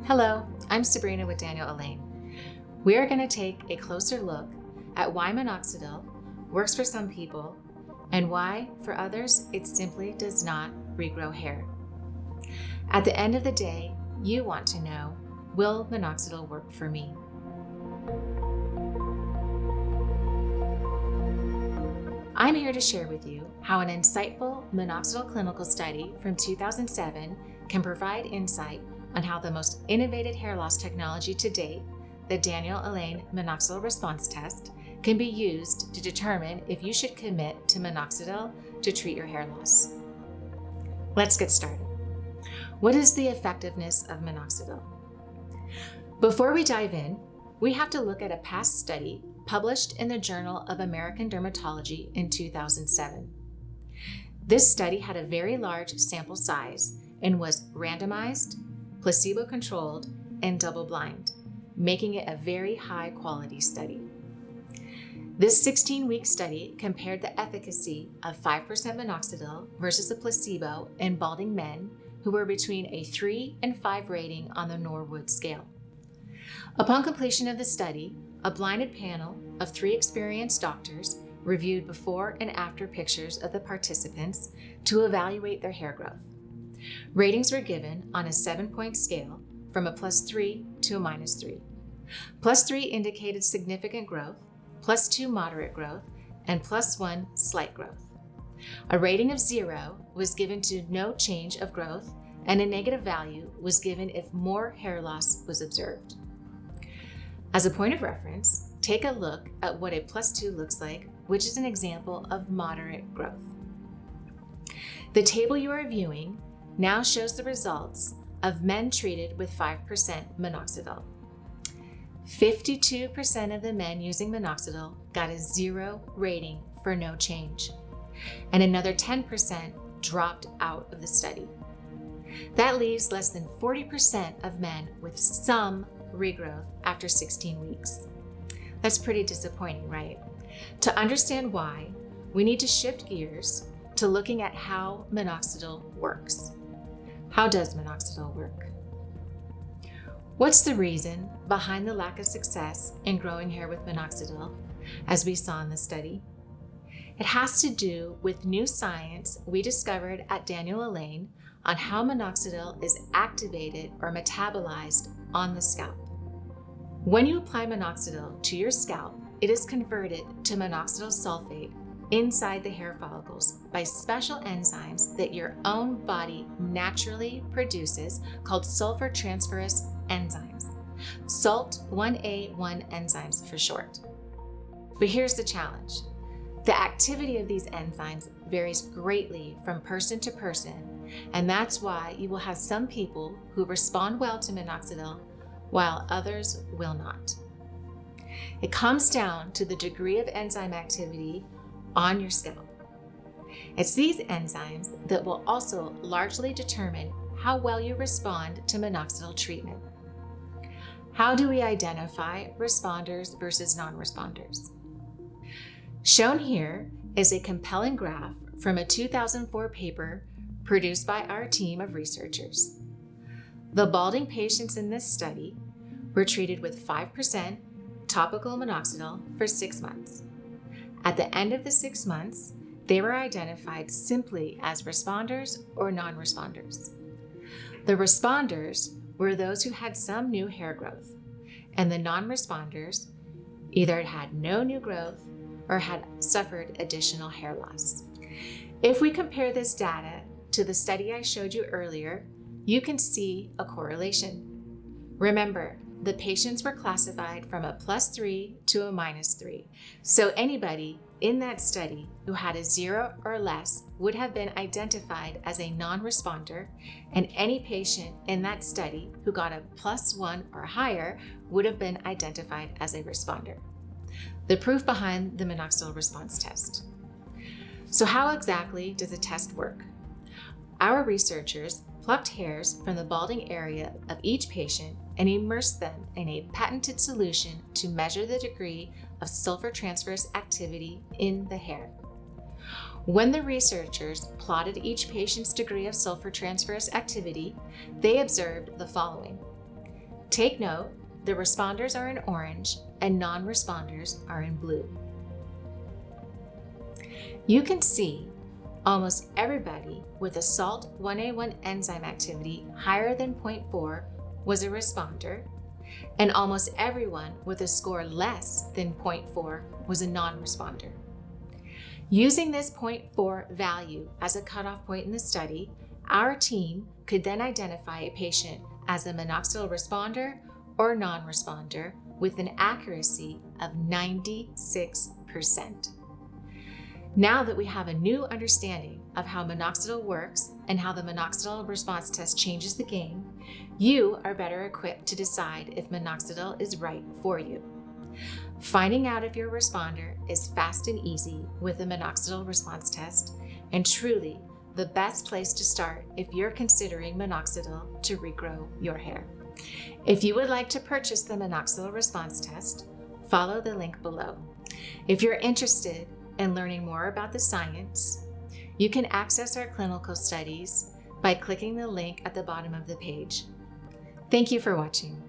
Hello, I'm Sabrina with Daniel Alain. We are going to take a closer look at why minoxidil works for some people and why, for others, it simply does not regrow hair. At the end of the day, you want to know, will minoxidil work for me? I'm here to share with you how an insightful minoxidil clinical study from 2007 can provide insight on how the most innovative hair loss technology to date, the Daniel Alain Minoxidil Response Test, can be used to determine if you should commit to minoxidil to treat your hair loss. Let's get started. What is the effectiveness of minoxidil? Before we dive in, we have to look at a past study published in the Journal of American Dermatology in 2007. This study had a very large sample size and was randomized, placebo-controlled, and double-blind, making it a very high-quality study. This 16-week study compared the efficacy of 5% minoxidil versus a placebo in balding men who were between a 3 and 5 rating on the Norwood scale. Upon completion of the study, a blinded panel of 3 experienced doctors reviewed before and after pictures of the participants to evaluate their hair growth. Ratings were given on a 7-point scale from a +3 to a -3. +3 indicated significant growth, +2 moderate growth, and +1 slight growth. A rating of 0 was given to no change of growth, and a negative value was given if more hair loss was observed. As a point of reference, take a look at what a +2 looks like, which is an example of moderate growth. The table you are viewing now shows the results of men treated with 5% minoxidil. 52% of the men using minoxidil got a 0 rating for no change, and another 10% dropped out of the study. That leaves less than 40% of men with some regrowth after 16 weeks. That's pretty disappointing, right? To understand why, we need to shift gears to looking at how minoxidil works. How does minoxidil work? What's the reason behind the lack of success in growing hair with minoxidil, as we saw in the study? It has to do with new science we discovered at Daniel Alain on how minoxidil is activated or metabolized on the scalp. When you apply minoxidil to your scalp, it is converted to minoxidil sulfate inside the hair follicles by special enzymes that your own body naturally produces called sulfur transferase enzymes, SALT1A1 enzymes for short. But here's the challenge. The activity of these enzymes varies greatly from person to person, and that's why you will have some people who respond well to minoxidil while others will not. It comes down to the degree of enzyme activity on your scalp. It's these enzymes that will also largely determine how well you respond to minoxidil treatment. How do we identify responders versus non-responders? Shown here is a compelling graph from a 2004 paper produced by our team of researchers. The balding patients in this study were treated with 5% topical minoxidil for 6 months. At the end of the 6 months, they were identified simply as responders or non-responders. The responders were those who had some new hair growth, and the non-responders either had no new growth or had suffered additional hair loss. If we compare this data to the study I showed you earlier, you can see a correlation. Remember, the patients were classified from a +3 to a -3. So anybody in that study who had a 0 or less would have been identified as a non-responder, and any patient in that study who got a +1 or higher would have been identified as a responder. The proof behind the minoxidil response test. So how exactly does the test work? Our researchers plucked hairs from the balding area of each patient and immersed them in a patented solution to measure the degree of sulfur transferase activity in the hair. When the researchers plotted each patient's degree of sulfur transferase activity, they observed the following. Take note, the responders are in orange and non-responders are in blue. You can see almost everybody with a SALT 1A1 enzyme activity higher than 0.4 was a responder, and almost everyone with a score less than 0.4 was a non-responder. Using this 0.4 value as a cutoff point in the study, our team could then identify a patient as a minoxidil responder or non-responder with an accuracy of 96%. Now that we have a new understanding of how minoxidil works and how the minoxidil response test changes the game, you are better equipped to decide if minoxidil is right for you. Finding out if your responder is fast and easy with the minoxidil response test, and truly the best place to start if you're considering minoxidil to regrow your hair. If you would like to purchase the minoxidil response test, follow the link below. If you're interested in learning more about the science, you can access our clinical studies by clicking the link at the bottom of the page. Thank you for watching.